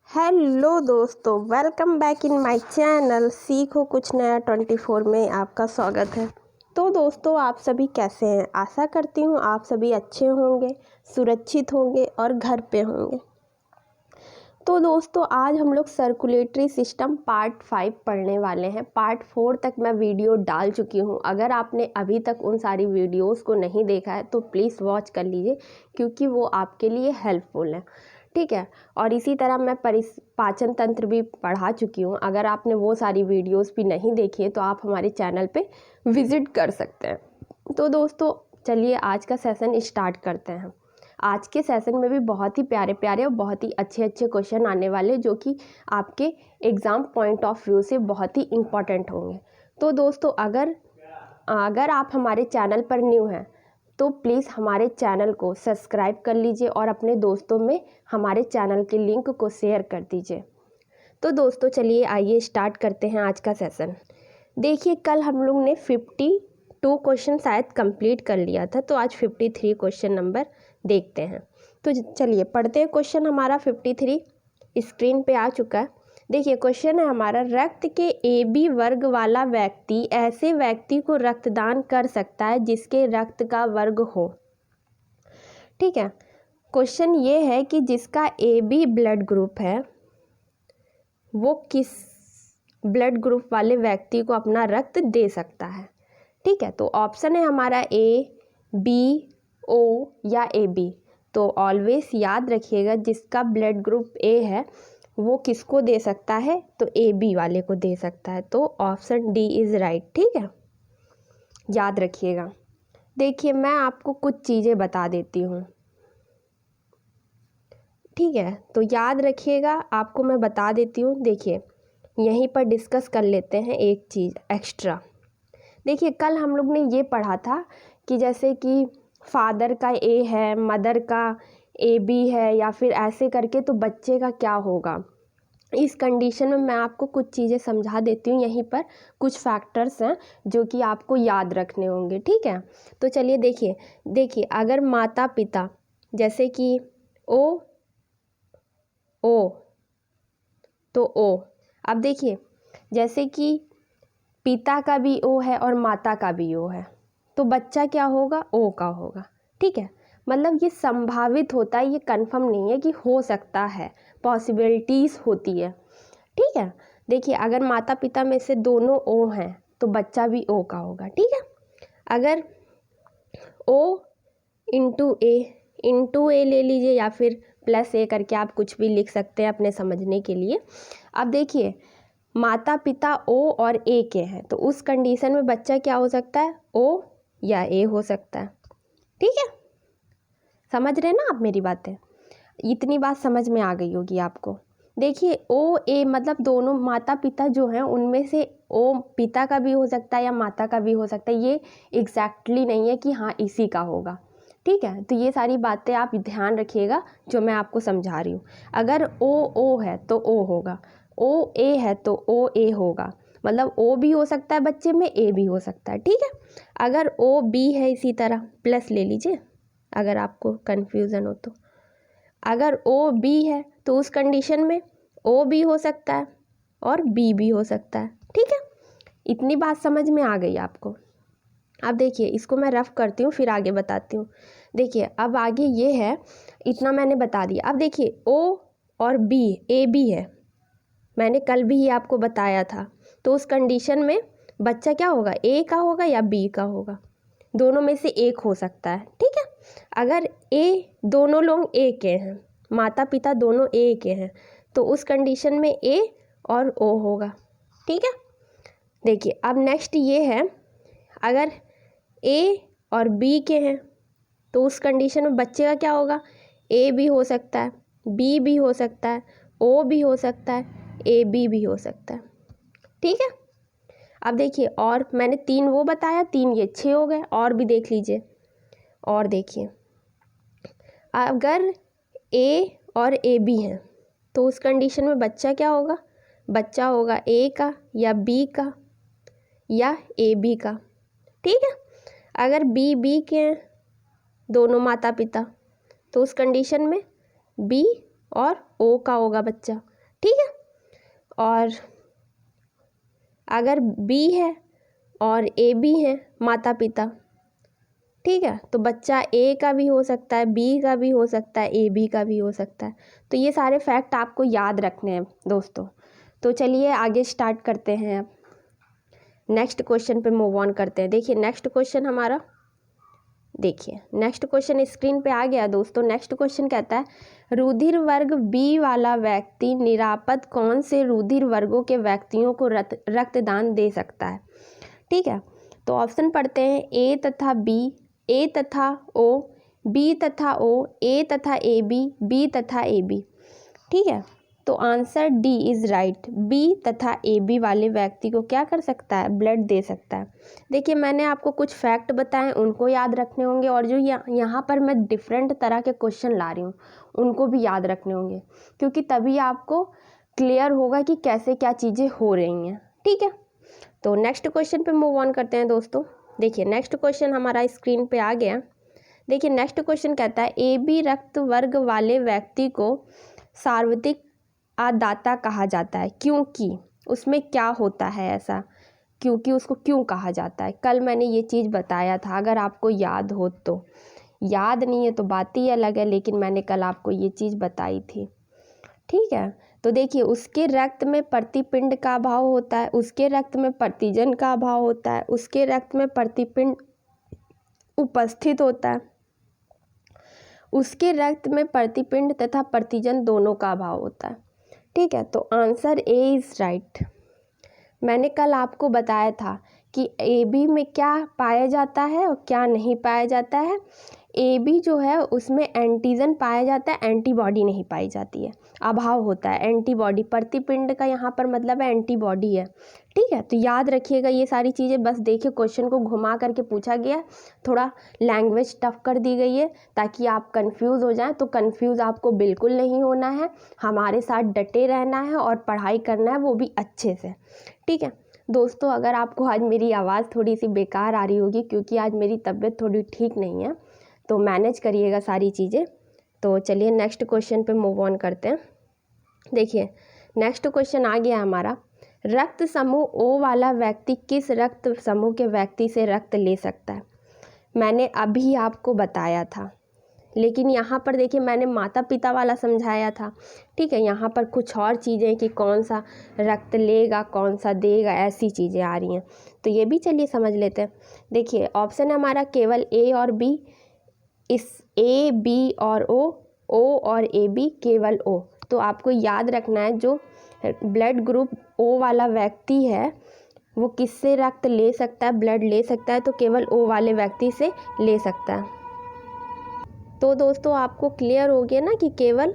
Hello दोस्तों, welcome back in my channel सीखो कुछ नया 24 में आपका स्वागत है। तो दोस्तों, आप सभी कैसे हैं? आशा करती हूँ आप सभी अच्छे होंगे, सुरक्षित होंगे और घर पे होंगे। तो दोस्तों, आज हम लोग सर्कुलेटरी सिस्टम पार्ट 5 पढ़ने वाले हैं। पार्ट 4 तक मैं वीडियो डाल चुकी हूँ। अगर आपने अभी तक उन सारी वीडियोस को नहीं देखा है तो प्लीज़ वॉच कर लीजिए, क्योंकि वो आपके लिए हेल्पफुल है। ठीक है। और इसी तरह मैं पाचन तंत्र भी पढ़ा चुकी हूँ। अगर आपने वो सारी वीडियोस भी नहीं देखी है तो आप हमारे चैनल पे विज़िट कर सकते हैं। तो दोस्तों, चलिए आज का सेशन स्टार्ट करते हैं। आज के सेशन में भी बहुत ही प्यारे प्यारे और बहुत ही अच्छे अच्छे क्वेश्चन आने वाले, जो कि आपके एग्ज़ाम पॉइंट ऑफ व्यू से बहुत ही इम्पॉर्टेंट होंगे। तो दोस्तों, अगर आप हमारे चैनल पर न्यू हैं तो प्लीज़ हमारे चैनल को सब्सक्राइब कर लीजिए और अपने दोस्तों में हमारे चैनल के लिंक को शेयर कर दीजिए। तो दोस्तों, चलिए आइए स्टार्ट करते हैं आज का सेशन। देखिए, कल हम लोग ने 52 क्वेश्चन शायद कंप्लीट कर लिया था, तो आज 53 क्वेश्चन नंबर देखते हैं। तो चलिए पढ़ते हैं। क्वेश्चन हमारा 53 स्क्रीन पे आ चुका है। देखिए, क्वेश्चन है हमारा, रक्त के AB वर्ग वाला व्यक्ति ऐसे व्यक्ति को रक्तदान कर सकता है जिसके रक्त का वर्ग हो। ठीक है। क्वेश्चन ये है कि जिसका AB ब्लड ग्रुप है वो किस ब्लड ग्रुप वाले व्यक्ति को अपना रक्त दे सकता है। ठीक है। तो ऑप्शन है हमारा A, B, O या AB। तो ऑलवेज याद रखिएगा, जिसका ब्लड ग्रुप A है वो किसको दे सकता है, तो AB वाले को दे सकता है। तो ऑप्शन D इज़ राइट। ठीक है, याद रखिएगा। देखिए, मैं आपको कुछ चीज़ें बता देती हूँ। ठीक है, तो याद रखिएगा, आपको मैं बता देती हूँ। देखिए, यहीं पर डिस्कस कर लेते हैं एक चीज़ एक्स्ट्रा। देखिए, कल हम लोग ने ये पढ़ा था कि जैसे कि फादर का A है, मदर का AB है, या फिर ऐसे करके, तो बच्चे का क्या होगा। इस कंडीशन में मैं आपको कुछ चीज़ें समझा देती हूँ। यहीं पर कुछ फैक्टर्स हैं जो कि आपको याद रखने होंगे। ठीक है। तो चलिए देखिए, अगर माता पिता जैसे कि O तो O। अब देखिए, जैसे कि पिता का भी O है और माता का भी O है, तो बच्चा क्या होगा, O का होगा। ठीक है। मतलब ये संभावित होता है, ये कंफर्म नहीं है कि हो सकता है, पॉसिबिलिटीज़ होती है। ठीक है। देखिए, अगर माता पिता में से दोनों O हैं तो बच्चा भी O का होगा। ठीक है। अगर O इंटू ए ले लीजिए, या फिर प्लस A करके आप कुछ भी लिख सकते हैं अपने समझने के लिए। अब देखिए, माता पिता O और A के हैं, तो उस कंडीशन में बच्चा क्या हो सकता है, O या A हो सकता है। ठीक है, समझ रहे हैं ना आप मेरी बातें? इतनी बात समझ में आ गई होगी आपको। देखिए, O A मतलब दोनों माता पिता जो हैं उनमें से O पिता का भी हो सकता है या माता का भी हो सकता है। ये एग्जैक्टली नहीं है कि हाँ इसी का होगा। ठीक है। तो ये सारी बातें आप ध्यान रखिएगा जो मैं आपको समझा रही हूँ। अगर O है तो O होगा, O A है तो O A होगा। मतलब O भी हो सकता है बच्चे में, A भी हो सकता है। ठीक है। अगर O B है, इसी तरह प्लस ले लीजिए अगर आपको कन्फ्यूज़न हो तो। अगर O B है तो उस कंडीशन में O भी हो सकता है और B भी हो सकता है। ठीक है, इतनी बात समझ में आ गई आपको। अब देखिए, इसको मैं रफ करती हूँ फिर आगे बताती हूँ। देखिए, अब आगे ये है, इतना मैंने बता दिया। अब देखिए, O और B A B है, मैंने कल भी ये आपको बताया था। तो उस कंडीशन में बच्चा क्या होगा, A का होगा या B का होगा, दोनों में से एक हो सकता है। ठीक है। अगर दोनों लोग A के हैं, माता पिता दोनों A के हैं, तो उस कंडीशन में A और O होगा। ठीक है। देखिए, अब नेक्स्ट ये है, अगर A और B के हैं तो उस कंडीशन में बच्चे का क्या होगा, A भी हो सकता है, B भी हो सकता है, O भी हो सकता है, AB भी हो सकता है। ठीक है। अब देखिए, और मैंने 3 वो बताया, 3 ये 6 हो गए। और भी देख लीजिए। और देखिए, अगर A और AB हैं तो उस कंडीशन में बच्चा क्या होगा, बच्चा होगा A का या B का या AB का। ठीक है। अगर B के हैं दोनों माता पिता, तो उस कंडीशन में B और O का होगा बच्चा। ठीक है। और अगर बी है और ए बी है माता पिता, ठीक है, तो बच्चा ए का भी हो सकता है, बी का भी हो सकता है, ए बी का भी हो सकता है। तो ये सारे फैक्ट आपको याद रखने हैं दोस्तों। तो चलिए आगे स्टार्ट करते हैं, अब नेक्स्ट क्वेश्चन पे मूव ऑन करते हैं। देखिए नेक्स्ट क्वेश्चन हमारा, देखिए नेक्स्ट क्वेश्चन स्क्रीन पे आ गया दोस्तों। नेक्स्ट क्वेश्चन कहता है रुधिर वर्ग बी वाला व्यक्ति निरापद कौन से रुधिर वर्गों के व्यक्तियों को रक्तदान दे सकता है। ठीक है, तो ऑप्शन पढ़ते हैं ए तथा बी, ए तथा ओ, बी तथा ओ, ए तथा ए बी, बी तथा ए बी। ठीक है, तो answer D is right. B तथा ए बी वाले व्यक्ति को क्या कर सकता है, ब्लड दे सकता है। देखिए मैंने आपको कुछ फैक्ट बताएं, उनको याद रखने होंगे, और जो यहाँ पर मैं डिफरेंट तरह के क्वेश्चन ला रही हूँ उनको भी याद रखने होंगे, क्योंकि तभी आपको क्लियर होगा कि कैसे क्या चीज़ें हो रही हैं। ठीक है, तो नेक्स्ट क्वेश्चन पे मूव ऑन करते हैं दोस्तों। देखिए नेक्स्ट क्वेश्चन हमारा स्क्रीन पे आ गया। देखिए नेक्स्ट क्वेश्चन कहता है ए बी रक्त वर्ग वाले व्यक्ति को सार्वत्रिक आदाता कहा जाता है, क्योंकि उसमें क्या होता है ऐसा, क्योंकि उसको क्यों कहा जाता है। कल मैंने ये चीज़ बताया था, अगर आपको याद हो तो। याद नहीं है तो बात ही अलग है, लेकिन मैंने कल आपको ये चीज़ बताई थी। ठीक है, तो देखिए उसके रक्त में प्रतिपिंड का अभाव होता है, उसके रक्त में प्रतिजन का अभाव होता है, उसके रक्त में प्रतिपिंड उपस्थित होता है, उसके रक्त में प्रतिपिंड तथा प्रतिजन दोनों का अभाव होता है। ठीक है, तो आंसर ए इज़ राइट। मैंने कल आपको बताया था कि ए बी में क्या पाया जाता है और क्या नहीं पाया जाता है। ए बी जो है उसमें एंटीजन पाया जाता है, एंटीबॉडी नहीं पाई जाती है, अभाव होता है एंटीबॉडी। प्रतिपिंड का यहाँ पर मतलब है एंटीबॉडी है। ठीक है, तो याद रखिएगा ये सारी चीज़ें। बस देखिए क्वेश्चन को घुमा करके पूछा गया, थोड़ा लैंग्वेज टफ कर दी गई है ताकि आप कंफ्यूज हो जाएं। तो कंफ्यूज आपको बिल्कुल नहीं होना है, हमारे साथ डटे रहना है और पढ़ाई करना है, वो भी अच्छे से। ठीक है दोस्तों, अगर आपको आज मेरी आवाज़ थोड़ी सी बेकार आ रही होगी क्योंकि आज मेरी तबीयत थोड़ी ठीक नहीं है, तो मैनेज करिएगा सारी चीज़ें। तो चलिए नेक्स्ट क्वेश्चन पे मूव ऑन करते हैं। देखिए नेक्स्ट क्वेश्चन आ गया हमारा, रक्त समूह ओ वाला व्यक्ति किस रक्त समूह के व्यक्ति से रक्त ले सकता है। मैंने अभी आपको बताया था, लेकिन यहाँ पर देखिए मैंने माता पिता वाला समझाया था। ठीक है, यहाँ पर कुछ और चीज़ें कि कौन सा रक्त लेगा कौन सा देगा, ऐसी चीज़ें आ रही हैं, तो ये भी चलिए समझ लेते हैं। देखिए ऑप्शन है हमारा केवल ए और बी, इस ए बी और ओ और ए बी केवल ओ। तो आपको याद रखना है जो ब्लड ग्रुप ओ वाला व्यक्ति है वो किससे रक्त ले सकता है, ब्लड ले सकता है, तो केवल ओ वाले व्यक्ति से ले सकता है। तो दोस्तों आपको क्लियर हो गया ना कि केवल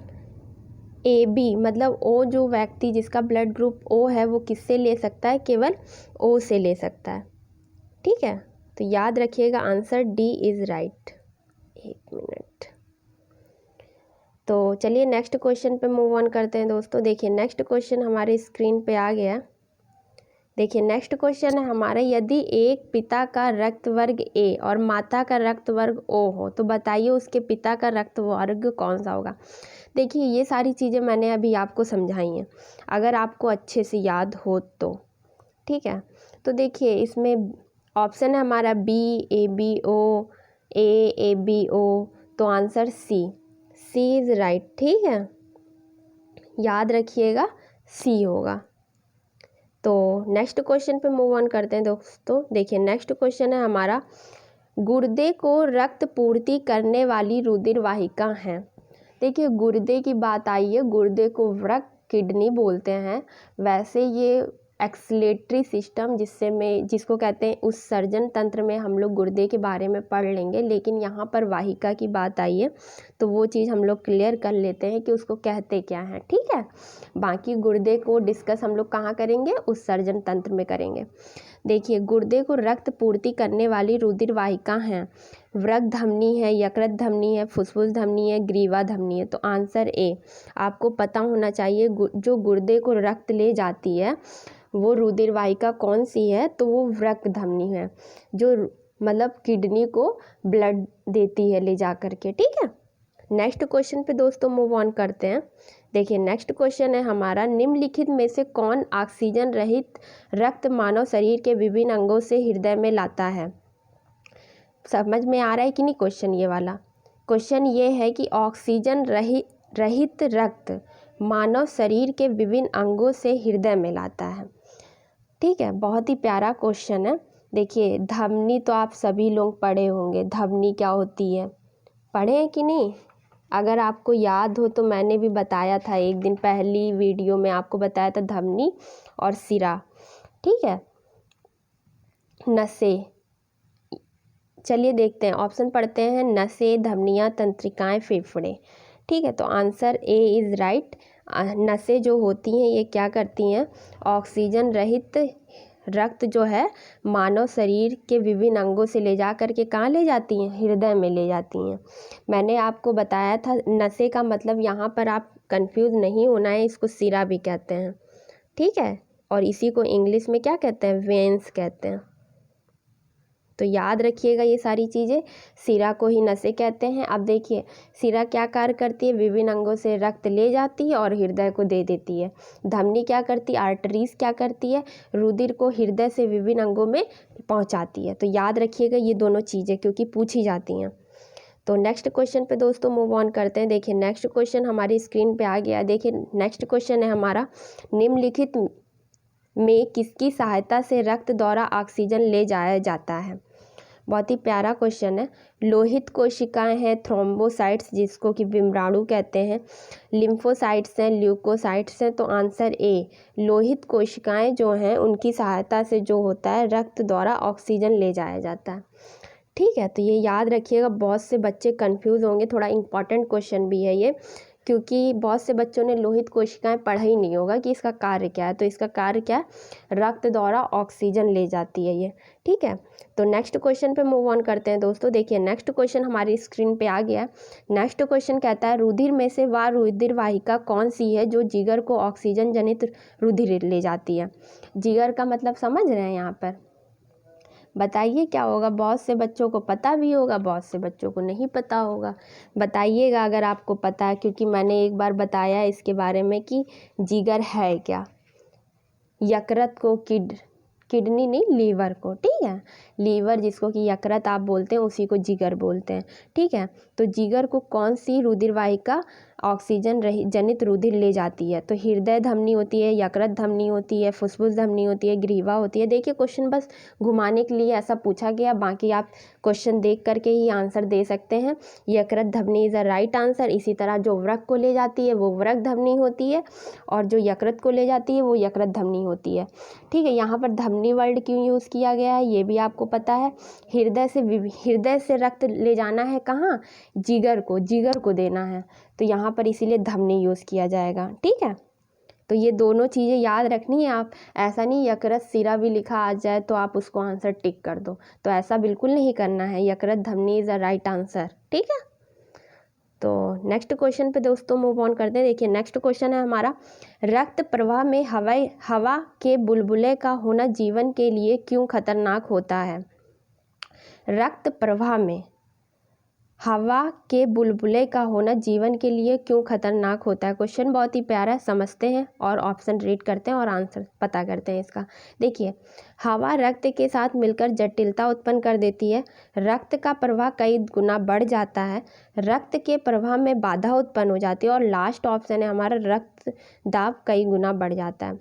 ए बी मतलब ओ जो व्यक्ति जिसका ब्लड ग्रुप ओ है वो किससे ले सकता है, केवल ओ से ले सकता है। ठीक है, तो याद रखिएगा आंसर डी इज़ राइट। एक मिनट, तो चलिए नेक्स्ट क्वेश्चन पे मूव ऑन करते हैं दोस्तों। देखिए नेक्स्ट क्वेश्चन हमारे स्क्रीन पे आ गया। देखिए नेक्स्ट क्वेश्चन है हमारा, यदि एक पिता का रक्त वर्ग ए और माता का रक्त वर्ग ओ हो तो बताइए उसके पिता का रक्त वर्ग कौन सा होगा। देखिए ये सारी चीज़ें मैंने अभी आपको समझाई हैं, अगर आपको अच्छे से याद हो तो। ठीक है, तो देखिए इसमें ऑप्शन है हमारा B A B O, A B O, तो आंसर सी इज़ राइट। ठीक है, याद रखिएगा सी होगा। तो नेक्स्ट क्वेश्चन पे मूव ऑन करते हैं दोस्तों। देखिए नेक्स्ट क्वेश्चन है हमारा, गुर्दे को रक्त पूर्ति करने वाली रुधिर वाहिका हैं। देखिए गुर्दे की बात आई है, गुर्दे को वृक्क किडनी बोलते हैं। वैसे ये एक्सलेटरी सिस्टम जिसको कहते हैं उत्सर्जन तंत्र में हम लोग गुर्दे के बारे में पढ़ लेंगे, लेकिन यहाँ पर वाहिका की बात आई है तो वो चीज़ हम लोग क्लियर कर लेते हैं कि उसको कहते क्या हैं। ठीक है, बाकी गुर्दे को डिस्कस हम लोग कहाँ करेंगे, उत्सर्जन तंत्र में करेंगे। देखिए गुर्दे को रक्त पूर्ति करने वाली रुधिर वाहिका हैं, वृक्क धमनी है, यकृत धमनी है, फुफ्फुस धमनी है, ग्रीवा धमनी है। तो आंसर ए आपको पता होना चाहिए। जो गुर्दे को रक्त ले जाती है वो रुधिर वाहिका कौन सी है, तो वो वृक्क धमनी है, जो मतलब किडनी को ब्लड देती है ले जा करके। ठीक है, नेक्स्ट क्वेश्चन पे दोस्तों मूव ऑन करते हैं। देखिए नेक्स्ट क्वेश्चन है हमारा, निम्नलिखित में से कौन ऑक्सीजन रहित रक्त मानव शरीर के विभिन्न अंगों से हृदय में लाता है। समझ में आ रहा है कि नहीं क्वेश्चन ये वाला। क्वेश्चन ये है कि ऑक्सीजन रहित रक्त मानव शरीर के विभिन्न अंगों से हृदय में लाता है। ठीक है, बहुत ही प्यारा क्वेश्चन है। देखिए धमनी तो आप सभी लोग पढ़े होंगे, धमनी क्या होती है, पढ़े हैं कि नहीं। अगर आपको याद हो तो मैंने भी बताया था एक दिन, पहली वीडियो में आपको बताया था धमनी और सिरा। ठीक है, नसें, चलिए देखते हैं, ऑप्शन पढ़ते हैं, नसें, धमनियाँ, तंत्रिकाएं, फेफड़े। ठीक है, तो आंसर ए इज़ राइट। नसें जो होती हैं ये क्या करती हैं, ऑक्सीजन रहित रक्त जो है मानव शरीर के विभिन्न अंगों से ले जा कर के कहाँ ले जाती हैं, हृदय में ले जाती हैं। मैंने आपको बताया था नसें का मतलब, यहाँ पर आप कंफ्यूज नहीं होना है, इसको सिरा भी कहते हैं। ठीक है, और इसी को इंग्लिश में क्या कहते हैं, वेन्स कहते हैं। तो याद रखिएगा ये सारी चीज़ें, सिरा को ही नसें कहते हैं। अब देखिए सिरा क्या कार्य करती है, विभिन्न अंगों से रक्त ले जाती है और हृदय को दे देती है। धमनी क्या करती है, आर्टरीज क्या करती है, रुधिर को हृदय से विभिन्न अंगों में पहुंचाती है। तो याद रखिएगा ये दोनों चीज़ें, क्योंकि पूछी जाती हैं। तो नेक्स्ट क्वेश्चन पे दोस्तों मूव ऑन करते हैं। देखिए नेक्स्ट क्वेश्चन हमारी स्क्रीन पे आ गया। देखिए नेक्स्ट क्वेश्चन है हमारा, निम्नलिखित में किसकी सहायता से रक्त द्वारा ऑक्सीजन ले जाया जाता है। बहुत ही प्यारा क्वेश्चन है। लोहित कोशिकाएं हैं, थ्रोम्बोसाइट्स जिसको कि विम्राणु कहते हैं, लिम्फोसाइट्स हैं, ल्यूकोसाइट्स हैं। तो आंसर ए, लोहित कोशिकाएं जो हैं उनकी सहायता से जो होता है रक्त द्वारा ऑक्सीजन ले जाया जाता है। ठीक है, तो ये याद रखिएगा, बहुत से बच्चे कंफ्यूज होंगे, थोड़ा इंपॉर्टेंट क्वेश्चन भी है ये, क्योंकि बहुत से बच्चों ने लोहित कोशिकाएं पढ़ा ही नहीं होगा कि इसका कार्य क्या है। तो इसका कार्य क्या है, रक्त द्वारा ऑक्सीजन ले जाती है ये। ठीक है, तो नेक्स्ट क्वेश्चन पे मूव ऑन करते हैं दोस्तों। देखिए नेक्स्ट क्वेश्चन हमारी स्क्रीन पे आ गया। नेक्स्ट क्वेश्चन कहता है, रुधिर में से वह रुधिर वाहिका कौन सी है जो जिगर को ऑक्सीजन जनित रुधिर ले जाती है। जिगर का मतलब समझ रहे हैं यहाँ पर, बताइए क्या होगा। बहुत से बच्चों को पता भी होगा, बहुत से बच्चों को नहीं पता होगा। बताइएगा अगर आपको पता है, क्योंकि मैंने एक बार बताया इसके बारे में कि जिगर है क्या। यकृत को किडनी नहीं, लीवर को। ठीक है, लीवर जिसको कि यकृत आप बोलते हैं उसी को जिगर बोलते हैं। ठीक है, तो जिगर को कौन सी रुधिर वाहिका ऑक्सीजन जनित रुधिर ले जाती है। तो हृदय धमनी होती है, यकृत धमनी होती है, फुफ्फुस धमनी होती है, ग्रीवा होती है। देखिए क्वेश्चन बस घुमाने के लिए ऐसा पूछा गया, बाकी आप क्वेश्चन देख करके ही आंसर दे सकते हैं। यकृत धमनी इज़ अ राइट आंसर। इसी तरह जो वृक्क को ले जाती है वो वृक्क धमनी होती है, और जो यकृत को ले जाती है वो यकृत धमनी होती है। ठीक है, यहाँ पर धमनी वर्ड क्यों यूज़ किया गया है ये भी आपको पता है। हृदय से रक्त ले जाना है कहाँ, जिगर को देना है, तो यहाँ पर इसीलिए धमनी यूज़ किया जाएगा। ठीक है, तो ये दोनों चीज़ें याद रखनी है आप। ऐसा नहीं यकृत सिरा भी लिखा आ जाए तो आप उसको आंसर टिक कर दो, तो ऐसा बिल्कुल नहीं करना है। यकृत धमनी इज़ अ राइट आंसर। ठीक है, तो नेक्स्ट क्वेश्चन पे दोस्तों मूव ऑन करते हैं। देखिए नेक्स्ट क्वेश्चन है हमारा, रक्त प्रवाह में हवा के बुलबुले का होना जीवन के लिए क्यों खतरनाक होता है। रक्त प्रवाह में हवा के बुलबुले का होना जीवन के लिए क्यों खतरनाक होता है। क्वेश्चन बहुत ही प्यारा है, समझते हैं और ऑप्शन रीड करते हैं और आंसर पता करते हैं इसका। देखिए हवा रक्त के साथ मिलकर जटिलता उत्पन्न कर देती है, रक्त का प्रवाह कई गुना बढ़ जाता है, रक्त के प्रवाह में बाधा उत्पन्न हो जाती है, और लास्ट ऑप्शन है हमारा, रक्त दाब कई गुना बढ़ जाता है।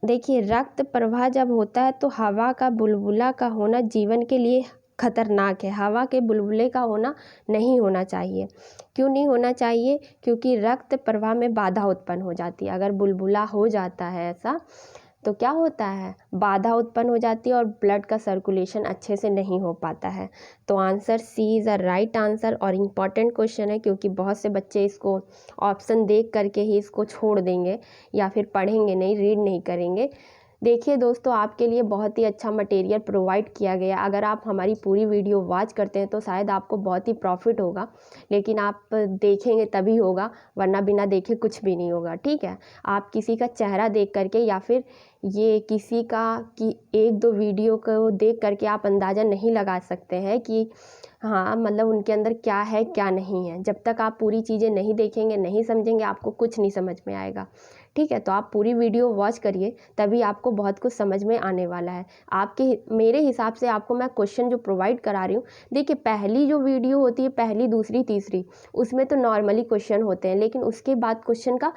देखिए रक्त प्रवाह जब होता है तो हवा का बुलबुला का होना जीवन के लिए खतरनाक है। हवा के बुलबुले का होना नहीं होना चाहिए। क्यों नहीं होना चाहिए, क्योंकि रक्त प्रवाह में बाधा उत्पन्न हो जाती है। अगर बुलबुला हो जाता है ऐसा तो क्या होता है, बाधा उत्पन्न हो जाती है और ब्लड का सर्कुलेशन अच्छे से नहीं हो पाता है। तो answer C is a right answer, और इम्पॉर्टेंट क्वेश्चन है क्योंकि बहुत से बच्चे इसको ऑप्शन देख करके ही इसको छोड़ देंगे या फिर पढ़ेंगे नहीं, रीड नहीं करेंगे। देखिए दोस्तों, आपके लिए बहुत ही अच्छा मटेरियल प्रोवाइड किया गया। अगर आप हमारी पूरी वीडियो वॉच करते हैं तो शायद आपको बहुत ही प्रॉफिट होगा, लेकिन आप देखेंगे तभी होगा, वरना बिना देखे कुछ भी नहीं होगा। ठीक है, आप किसी का चेहरा देख करके या फिर ये किसी का कि एक दो वीडियो को देख करके आप अंदाज़ा नहीं लगा सकते हैं कि हाँ मतलब उनके अंदर क्या है क्या नहीं है। जब तक आप पूरी चीज़ें नहीं देखेंगे, नहीं समझेंगे, आपको कुछ नहीं समझ में आएगा। ठीक है, तो आप पूरी वीडियो वॉच करिए, तभी आपको बहुत कुछ समझ में आने वाला है। मेरे हिसाब से आपको मैं क्वेश्चन जो प्रोवाइड करा रही हूँ, देखिए पहली जो वीडियो होती है, पहली दूसरी तीसरी, उसमें तो नॉर्मली क्वेश्चन होते हैं, लेकिन उसके बाद क्वेश्चन का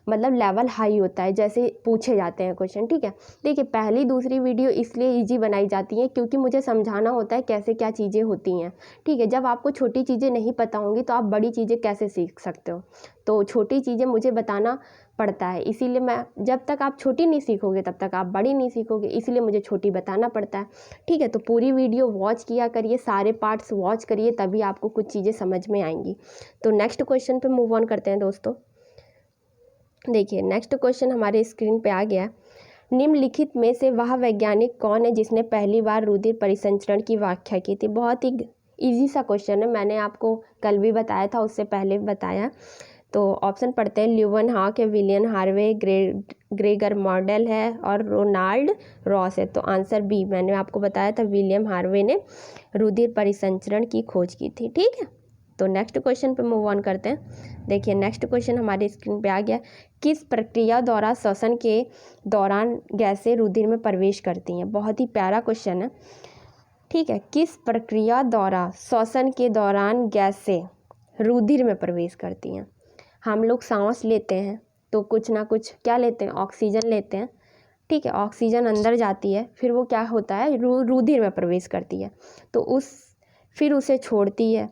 मतलब लेवल हाई होता है, जैसे पूछे जाते हैं क्वेश्चन। ठीक है, देखिए पहली दूसरी वीडियो इसलिए ईजी बनाई जाती है क्योंकि मुझे समझाना होता है कैसे क्या चीज़ें होती हैं। ठीक है, जब आपको छोटी चीज़ें नहीं पता होंगी तो आप बड़ी चीज़ें कैसे सीख सकते हो। तो छोटी चीज़ें मुझे बताना पड़ता है, इसीलिए मैं, जब तक आप छोटी नहीं सीखोगे तब तक आप बड़ी नहीं सीखोगे, इसलिए मुझे छोटी बताना पड़ता है। ठीक है, तो पूरी वीडियो वॉच किया करिए, सारे पार्ट्स वॉच करिए, तभी आपको कुछ चीज़ें समझ में आएंगी। तो नेक्स्ट क्वेश्चन पे मूव ऑन करते हैं दोस्तों। देखिए नेक्स्ट क्वेश्चन हमारे स्क्रीन पे आ गया। निम्नलिखित में से वह वैज्ञानिक कौन है जिसने पहली बार रुधिर परिसंचरण की व्याख्या की थी। बहुत ही इजी सा क्वेश्चन है, मैंने आपको कल भी बताया था, उससे पहले भी बताया। तो ऑप्शन पढ़ते हैं, ल्यूवन हॉक है, विलियम हार्वे, ग्रेगर मॉडल है और रोनाल्ड रॉस है। तो आंसर बी, मैंने आपको बताया था विलियम हार्वे ने रुधिर परिसंचरण की खोज की थी। ठीक है, तो नेक्स्ट क्वेश्चन पे मूव ऑन करते हैं। देखिए नेक्स्ट क्वेश्चन हमारी स्क्रीन पे आ गया। किस प्रक्रिया द्वारा श्वसन के दौरान गैसें रुधिर में प्रवेश करती हैं। बहुत ही प्यारा क्वेश्चन है। ठीक है, किस प्रक्रिया द्वारा श्वसन के दौरान गैसें रुधिर में प्रवेश करती हैं। हम लोग सांस लेते हैं तो कुछ ना कुछ क्या लेते हैं, ऑक्सीजन लेते हैं। ठीक है, ऑक्सीजन अंदर जाती है, फिर वो क्या होता है, रुधिर में प्रवेश करती है, तो फिर उसे छोड़ती है।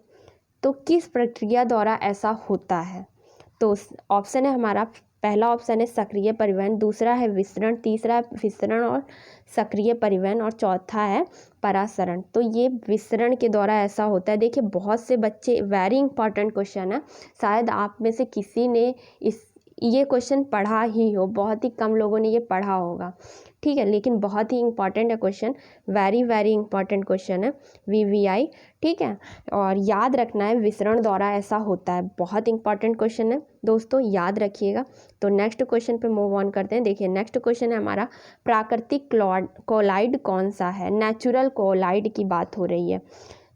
तो किस प्रक्रिया द्वारा ऐसा होता है। तो ऑप्शन है हमारा, पहला ऑप्शन है सक्रिय परिवहन, दूसरा है विसरण, तीसरा है विसरण और सक्रिय परिवहन और चौथा है परासरण। तो ये विसरण के द्वारा ऐसा होता है। देखिए बहुत से बच्चे, वेरी इंपॉर्टेंट क्वेश्चन है, शायद आप में से किसी ने ये क्वेश्चन पढ़ा ही हो, बहुत ही कम लोगों ने ये पढ़ा होगा। ठीक है, लेकिन बहुत ही इंपॉर्टेंट है question, very very important question है, VVI। ठीक है, और याद रखना है विसरण द्वारा ऐसा होता है, बहुत इंपॉर्टेंट क्वेश्चन है दोस्तों, याद रखिएगा। तो नेक्स्ट क्वेश्चन पे मूव ऑन करते हैं। देखिए नेक्स्ट क्वेश्चन है हमारा, प्राकृतिक कोलाइड कौन सा है। नेचुरल कोलाइड की बात हो रही है।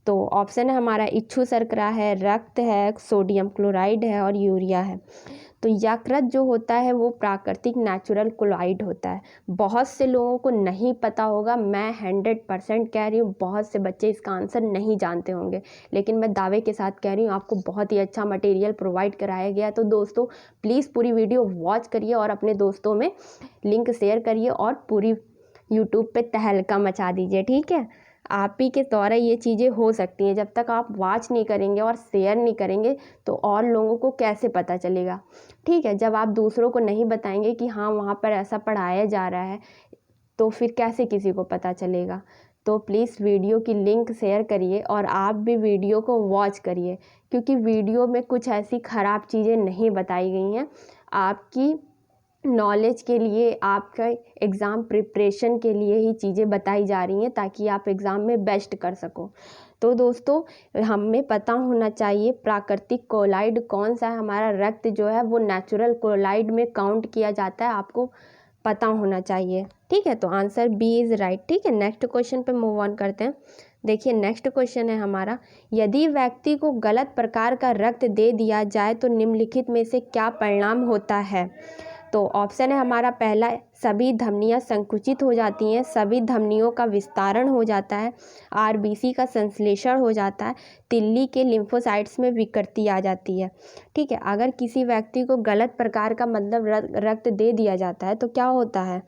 तो ऑप्शन है हमारा, इच्छू शर्करा है, रक्त है, सोडियम क्लोराइड है और यूरिया है। तो यकृत जो होता है वो प्राकृतिक नेचुरल कोलाइड होता है। बहुत से लोगों को नहीं पता होगा, मैं 100% कह रही हूँ, बहुत से बच्चे इसका आंसर नहीं जानते होंगे, लेकिन मैं दावे के साथ कह रही हूँ आपको बहुत ही अच्छा मटेरियल प्रोवाइड कराया गया। तो दोस्तों प्लीज़ पूरी वीडियो वॉच करिए और अपने दोस्तों में लिंक शेयर करिए और पूरी यूट्यूब पे तहलका मचा दीजिए। ठीक है, आप ही के द्वारा ये चीज़ें हो सकती हैं। जब तक आप वॉच नहीं करेंगे और शेयर नहीं करेंगे तो और लोगों को कैसे पता चलेगा। ठीक है, जब आप दूसरों को नहीं बताएंगे कि हाँ वहाँ पर ऐसा पढ़ाया जा रहा है, तो फिर कैसे किसी को पता चलेगा। तो प्लीज़ वीडियो की लिंक शेयर करिए और आप भी वीडियो को वॉच करिए, क्योंकि वीडियो में कुछ ऐसी ख़राब चीज़ें नहीं बताई गई हैं, आपकी नॉलेज के लिए, आपका एग्ज़ाम प्रिपरेशन के लिए ही चीज़ें बताई जा रही हैं, ताकि आप एग्ज़ाम में बेस्ट कर सको। तो दोस्तों हमें पता होना चाहिए प्राकृतिक कोलाइड कौन सा है। हमारा रक्त जो है वो नेचुरल कोलाइड में काउंट किया जाता है, आपको पता होना चाहिए। ठीक है, तो आंसर बी इज़ राइट। ठीक है, नेक्स्ट क्वेश्चन पे मूव ऑन करते हैं। देखिए नेक्स्ट क्वेश्चन है हमारा, यदि व्यक्ति को गलत प्रकार का रक्त दे दिया जाए तो निम्नलिखित में से क्या परिणाम होता है। तो ऑप्शन है हमारा, पहला, सभी धमनियां संकुचित हो जाती हैं, सभी धमनियों का विस्तारण हो जाता है, RBC का संश्लेषण हो जाता है, तिल्ली के लिम्फोसाइट्स में विकृति आ जाती है। ठीक है, अगर किसी व्यक्ति को गलत प्रकार का मतलब रक्त दे दिया जाता है तो क्या होता है,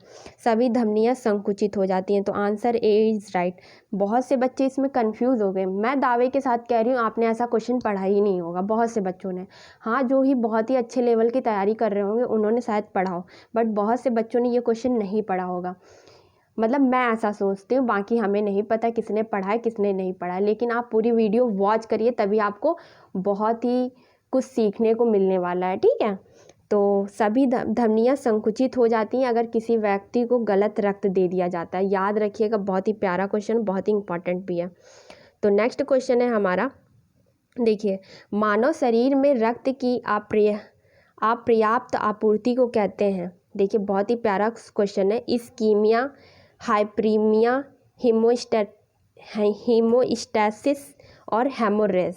सभी धमनियां संकुचित हो जाती हैं। तो आंसर ए इज़ राइट। बहुत से बच्चे इसमें कंफ्यूज हो गए, मैं दावे के साथ कह रही हूँ आपने ऐसा क्वेश्चन पढ़ा ही नहीं होगा, बहुत से बच्चों ने। हाँ, जो ही बहुत ही अच्छे लेवल की तैयारी कर रहे होंगे उन्होंने शायद पढ़ा हो, बट बहुत से बच्चों ने ये क्वेश्चन नहीं पढ़ा होगा। मतलब मैं ऐसा सोचती हूँ, बाकी हमें नहीं पता किसने पढ़ा है किसने नहीं पढ़ा है, लेकिन आप पूरी वीडियो वॉच करिए, तभी आपको बहुत ही कुछ सीखने को मिलने वाला है। ठीक है, तो सभी धमनियाँ संकुचित हो जाती हैं अगर किसी व्यक्ति को गलत रक्त दे दिया जाता है। याद रखिएगा, बहुत ही प्यारा क्वेश्चन, बहुत ही इंपॉर्टेंट भी है। तो नेक्स्ट क्वेश्चन है हमारा, देखिए, मानव शरीर में रक्त की अपर्याप्त आपूर्ति को कहते हैं। देखिए बहुत ही प्यारा क्वेश्चन है, इस्कीमिया, हाइपरीमिया, हीमोस्टैसिस और हेमोरेज।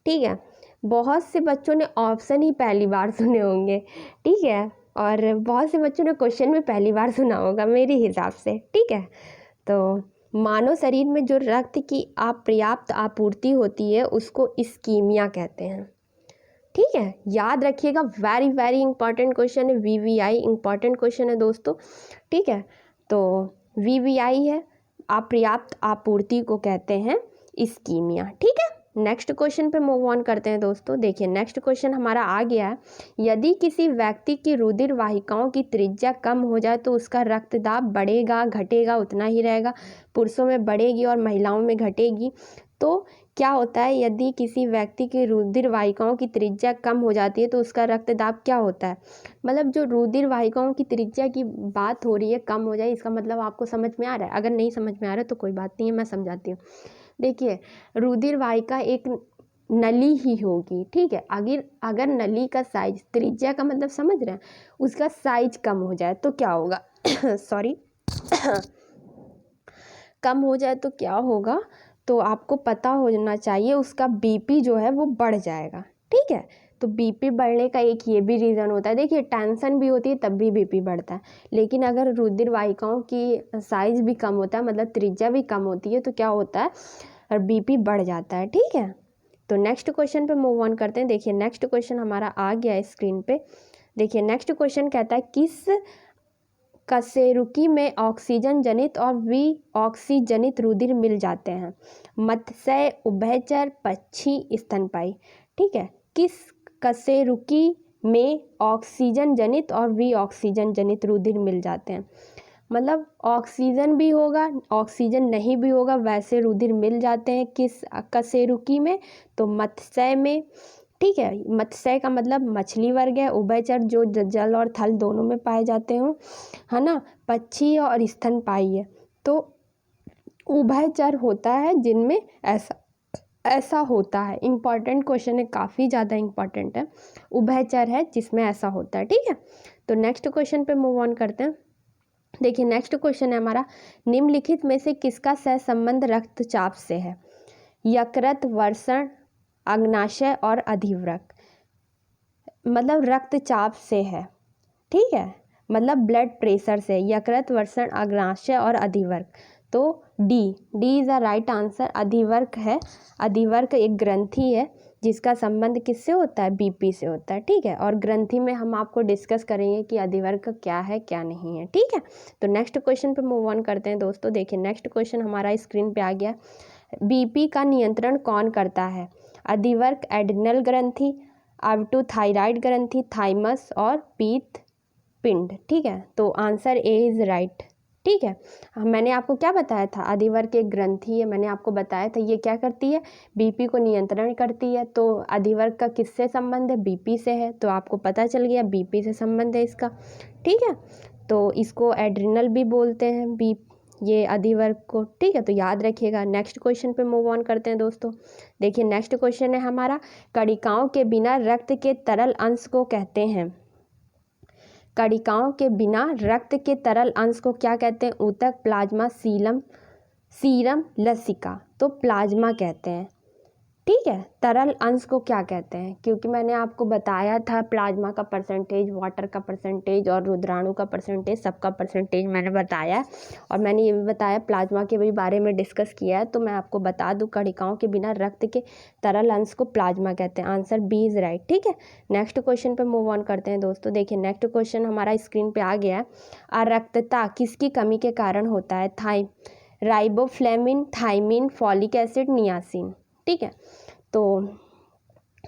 ठीक है, बहुत से बच्चों ने ऑप्शन ही पहली बार सुने होंगे। ठीक है, और बहुत से बच्चों ने क्वेश्चन भी पहली बार सुना होगा मेरे हिसाब से। ठीक है, तो मानव शरीर में जो रक्त की अपर्याप्त आपूर्ति होती है उसको इस्कीमिया कहते हैं। ठीक है, याद रखिएगा, वेरी वेरी इंपॉर्टेंट क्वेश्चन है, वीवीआई इंपॉर्टेंट क्वेश्चन है दोस्तों। ठीक है, तो वीवीआई है, अपर्याप्त आपूर्ति को कहते हैं इस्कीमिया। ठीक है, नेक्स्ट क्वेश्चन पे मूव ऑन करते हैं दोस्तों। देखिए नेक्स्ट क्वेश्चन हमारा आ गया है, यदि किसी व्यक्ति की रुधिर वाहिकाओं की त्रिज्या कम हो जाए तो उसका रक्तदाब बढ़ेगा घटेगा? उतना ही रहेगा। पुरुषों में बढ़ेगी और महिलाओं में घटेगी। तो क्या होता है, यदि किसी व्यक्ति की रुधिर वाहिकाओं की त्रिज्या कम हो जाती है तो उसका रक्तदाब क्या होता है? मतलब जो रुधिर वाहिकाओं की त्रिज्या की बात हो रही है कम हो जाए, इसका मतलब आपको समझ में आ रहा है? अगर नहीं समझ में आ रहा है तो कोई बात नहीं है, मैं समझाती हूँ। देखिए, रुधिर वाहिका एक नली ही होगी। ठीक है, अगर नली का साइज, त्रिज्या का मतलब समझ रहे हैं, उसका साइज कम हो जाए तो क्या होगा? सॉरी कम हो जाए तो क्या होगा? तो आपको पता होना चाहिए, उसका बीपी जो है वो बढ़ जाएगा। ठीक है, तो बीपी बढ़ने का एक ये भी रीज़न होता है। देखिए, टेंशन भी होती है तब भी बीपी बढ़ता है, लेकिन अगर रुधिर वाहिकाओं की साइज भी कम होता है, मतलब त्रिज्या भी कम होती है, तो क्या होता है? और बीपी बढ़ जाता है। ठीक है, तो नेक्स्ट क्वेश्चन पे मूव ऑन करते हैं। देखिए नेक्स्ट क्वेश्चन हमारा आ गया है स्क्रीन पे। देखिए नेक्स्ट क्वेश्चन कहता है, किस कशेरुकी में ऑक्सीजन जनित और विऑक्सीजनित रुधिर मिल जाते हैं? मत्स्य, उभयचर, पक्षी, स्तनपायी। ठीक है, किस कशेरुकी में ऑक्सीजन जनित और विऑक्सीजन जनित रुधिर मिल जाते हैं? मतलब ऑक्सीजन भी होगा, ऑक्सीजन नहीं भी होगा, वैसे रुधिर मिल जाते हैं। किस कशेरुकी में? तो मत्स्य में। ठीक है, मत्स्य का मतलब मछली वर्ग है। उभयचर जो जल और थल दोनों में पाए जाते हो, है ना। पक्षी और स्तनपायी है, तो उभयचर होता है जिनमें ऐसा होता है। इम्पॉर्टेंट क्वेश्चन है, काफ़ी ज़्यादा इम्पॉर्टेंट है। उभयचर है जिसमें ऐसा होता है। ठीक है, तो नेक्स्ट क्वेश्चन पे मूव ऑन करते हैं। देखिए नेक्स्ट क्वेश्चन है हमारा, निम्नलिखित में से किसका सहसंबंध रक्तचाप से है? यकृत, वर्षण, अग्नाशय और अधिवृक्क। मतलब रक्तचाप से है। ठीक है, मतलब ब्लड प्रेशर से। यकृत, वर्षण, अग्नाशय और अधिवृक्क। तो D is a right answer. अधिवृक्क है, अधिवृक्क एक ग्रंथि है जिसका संबंध किससे होता है? बीपी से होता है। ठीक है, और ग्रंथि में हम आपको डिस्कस करेंगे कि अधिवृक्क क्या है क्या नहीं है। ठीक है, तो नेक्स्ट क्वेश्चन पे मूव ऑन करते हैं दोस्तों। देखिए नेक्स्ट क्वेश्चन हमारा स्क्रीन पे आ गया, बीपी का नियंत्रण कौन करता है? अधिवृक्क, एड्रिनल ग्रंथि, अब थायराइड ग्रंथि, थाइमस और पीत पिंड। ठीक है, तो आंसर ए इज राइट। ठीक है, मैंने आपको क्या बताया था? अधिवृक्क एक ग्रंथि है, मैंने आपको बताया था ये क्या करती है? बीपी को नियंत्रण करती है। तो अधिवृक्क का किससे संबंध है? बीपी से है। तो आपको पता चल गया बीपी से संबंध है इसका। ठीक है, तो इसको एड्रिनल भी बोलते हैं, ये अधिवृक्क को। ठीक है, तो याद रखिएगा। नेक्स्ट क्वेश्चन पे मूव ऑन करते हैं दोस्तों। देखिए नेक्स्ट क्वेश्चन है हमारा, कणिकाओं के बिना रक्त के तरल अंश को कहते हैं? कणिकाओं के बिना रक्त के तरल अंश को क्या कहते हैं? ऊतक, प्लाज्मा, सीरम, लसिका। तो प्लाज्मा कहते हैं। ठीक है, तरल अंश को क्या कहते हैं? क्योंकि मैंने आपको बताया था प्लाज्मा का परसेंटेज, वाटर का परसेंटेज और रुद्राणु का परसेंटेज, सबका परसेंटेज मैंने बताया। और मैंने ये भी बताया, प्लाज्मा के भी बारे में डिस्कस किया है। तो मैं आपको बता दूं, कणिकाओं के बिना रक्त के तरल अंश को प्लाज्मा कहते हैं। Answer B is right. ठीक है, नेक्स्ट क्वेश्चन पे मूव ऑन करते हैं दोस्तों। देखिए नेक्स्ट क्वेश्चन हमारा स्क्रीन पे आ गया है, अरक्तता किसकी कमी के कारण होता है? Riboflavin, thiamine, folic acid, niacin. ठीक है, तो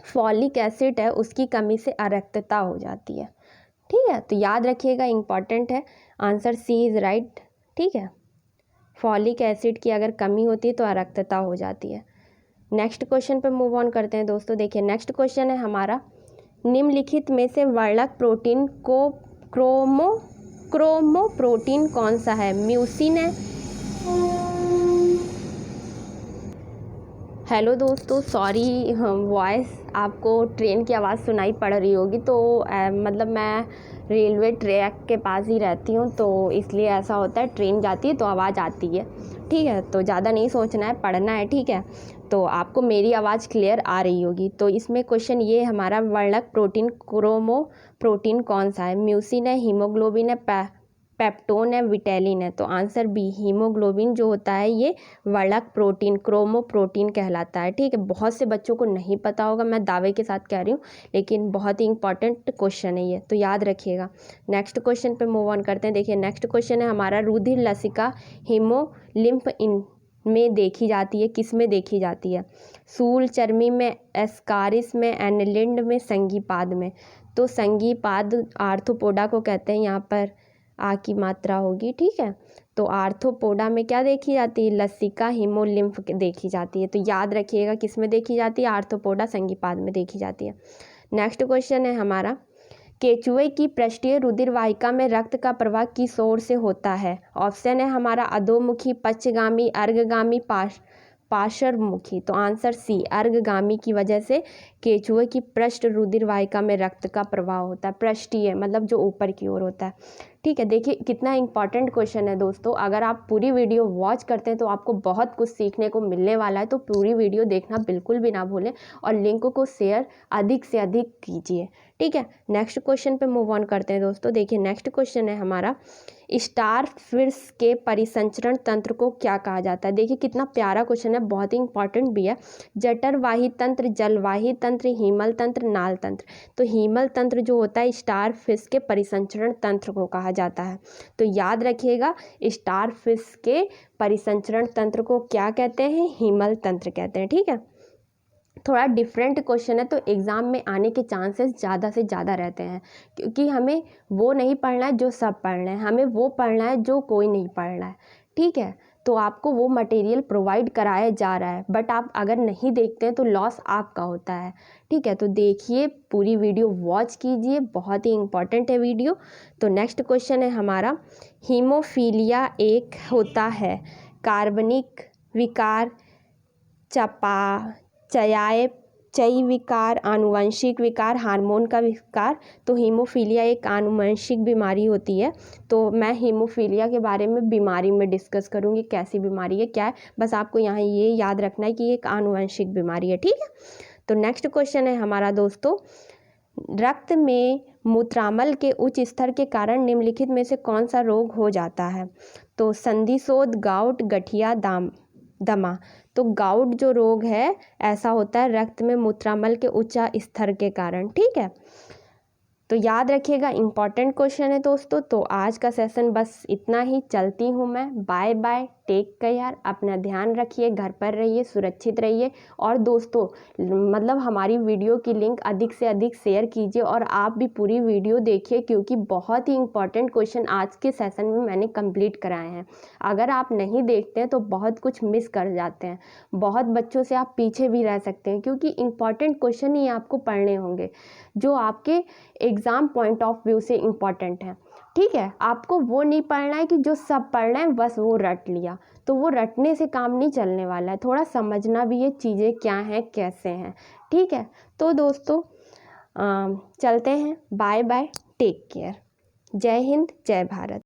फॉलिक एसिड है, उसकी कमी से अरक्तता हो जाती है। ठीक है, तो याद रखिएगा, इंपॉर्टेंट है। Answer C is right. ठीक है, फॉलिक एसिड की अगर कमी होती है तो अरक्तता हो जाती है। नेक्स्ट क्वेश्चन पे मूव ऑन करते हैं दोस्तों। देखिए नेक्स्ट क्वेश्चन है हमारा, निम्नलिखित में से वर्णक प्रोटीन को क्रोमोप्रोटीन कौन सा है? म्यूसिन है। हेलो दोस्तों, सॉरी वॉइस आपको ट्रेन की आवाज़ सुनाई पड़ रही होगी। तो मतलब मैं रेलवे ट्रैक के पास ही रहती हूँ, तो इसलिए ऐसा होता है, ट्रेन जाती है तो आवाज़ आती है। ठीक है, तो ज़्यादा नहीं सोचना है, पढ़ना है। ठीक है, तो आपको मेरी आवाज़ क्लियर आ रही होगी। तो इसमें क्वेश्चन ये हमारा वर्णक प्रोटीन क्रोमो प्रोटीन कौन सा है? म्यूसिन है, हीमोग्लोबिन है, पेप्टोन है, विटेलिन है। तो आंसर बी हीमोग्लोबिन जो होता है ये वर्णक प्रोटीन क्रोमो प्रोटीन कहलाता है। ठीक है, बहुत से बच्चों को नहीं पता होगा, मैं दावे के साथ कह रही हूँ, लेकिन बहुत ही इंपॉर्टेंट क्वेश्चन है ये, तो याद रखिएगा। नेक्स्ट क्वेश्चन पे मूव ऑन करते हैं। देखिए नेक्स्ट क्वेश्चन है हमारा रुधिर लसिका हीमोलिम्फ इन में देखी जाती है, किस में देखी जाती है? सूल, चर्मी में, एस्कारिस में, एनेलिंड में, संघीपाद में। तो संघीपाद आर्थ्रोपोडा को कहते हैं, यहाँ पर आ की मात्रा होगी। ठीक है, तो आर्थ्रोपोडा में क्या देखी जाती है? लसिका हीमोलिम्फ देखी जाती है। तो याद रखिएगा किस में देखी जाती है? आर्थ्रोपोडा संघीपाद में देखी जाती है। नेक्स्ट क्वेश्चन है हमारा केचुए की पृष्ठीय रुधिर वाहिका में रक्त का प्रवाह किस ओर से होता है? ऑप्शन है हमारा अधोमुखी, पश्चगामी, अर्घगामी, पार्श्वमुखी। तो आंसर सी अर्घगामी की वजह से केचुए की पृष्ठ रुधिर वाहिका में रक्त का प्रवाह होता है। पृष्ठीय मतलब जो ऊपर की ओर होता है। ठीक है, देखिए कितना इंपॉर्टेंट क्वेश्चन है दोस्तों। अगर आप पूरी वीडियो वॉच करते हैं तो आपको बहुत कुछ सीखने को मिलने वाला है। तो पूरी वीडियो देखना बिल्कुल भी ना भूलें और लिंक को शेयर अधिक से अधिक कीजिए। ठीक है, नेक्स्ट क्वेश्चन पे मूव ऑन करते हैं दोस्तों। देखिए नेक्स्ट क्वेश्चन है हमारा स्टार फिश के परिसंचरण तंत्र को क्या कहा जाता है? देखिए कितना प्यारा क्वेश्चन है, बहुत ही इंपॉर्टेंट भी है। जठरवाही तंत्र, जलवाही तंत्र, हीमल तंत्र, नाल तंत्र। तो हीमल तंत्र जो होता है स्टार फिश के परिसंचरण तंत्र को कहा जाता है। तो याद रखिएगा स्टार फिश के परिसंचरण तंत्र को क्या कहते हैं? हीमल तंत्र कहते हैं। ठीक है, थोड़ा डिफरेंट क्वेश्चन है तो एग्ज़ाम में आने के चांसेस ज़्यादा से ज़्यादा रहते हैं, क्योंकि हमें वो नहीं पढ़ना है जो सब पढ़ना है, हमें वो पढ़ना है जो कोई नहीं पढ़ना है। ठीक है, तो आपको वो मटेरियल प्रोवाइड कराया जा रहा है, बट आप अगर नहीं देखते हैं तो लॉस आपका होता है। ठीक है, तो देखिए पूरी वीडियो वॉच कीजिए, बहुत ही इंपॉर्टेंट है वीडियो। तो नेक्स्ट क्वेश्चन है हमारा हीमोफीलिया एक होता है कार्बनिक विकार, चय विकार, आनुवंशिक विकार, हार्मोन का विकार। तो हीमोफीलिया एक आनुवंशिक बीमारी होती है। तो मैं हीमोफीलिया के बारे में बीमारी में डिस्कस करूँगी, कैसी बीमारी है क्या है, बस आपको यहाँ ये याद रखना है कि ये एक आनुवंशिक बीमारी है। ठीक है, तो नेक्स्ट क्वेश्चन है हमारा दोस्तों रक्त में मूत्रामल के उच्च स्तर के कारण निम्नलिखित में से कौन सा रोग हो जाता है? तो संधिशोथ, गाउट, गठिया, दमा। तो गाउट जो रोग है ऐसा होता है रक्त में मूत्रामल के उच्च स्तर के कारण। ठीक है, तो याद रखिएगा इंपॉर्टेंट क्वेश्चन है दोस्तों। तो आज का सेशन बस इतना ही, चलती हूँ मैं, बाय बाय, टेक केयर, अपना ध्यान रखिए, घर पर रहिए, सुरक्षित रहिए। और दोस्तों मतलब हमारी वीडियो की लिंक अधिक से अधिक शेयर कीजिए और आप भी पूरी वीडियो देखिए, क्योंकि बहुत ही इंपॉर्टेंट क्वेश्चन आज के सेशन में मैंने कंप्लीट कराए हैं। अगर आप नहीं देखते हैं तो बहुत कुछ मिस कर जाते हैं, बहुत बच्चों से आप पीछे भी रह सकते हैं, क्योंकि इंपॉर्टेंट क्वेश्चन ही आपको पढ़ने होंगे जो आपके एग्ज़ाम पॉइंट ऑफ व्यू से इम्पॉर्टेंट है। ठीक है, आपको वो नहीं पढ़ना है कि जो सब पढ़ना है बस वो रट लिया, तो वो रटने से काम नहीं चलने वाला है, थोड़ा समझना भी ये चीज़ें क्या हैं कैसे हैं। ठीक है, तो दोस्तों चलते हैं, बाय बाय, टेक केयर, जय हिंद, जय भारत।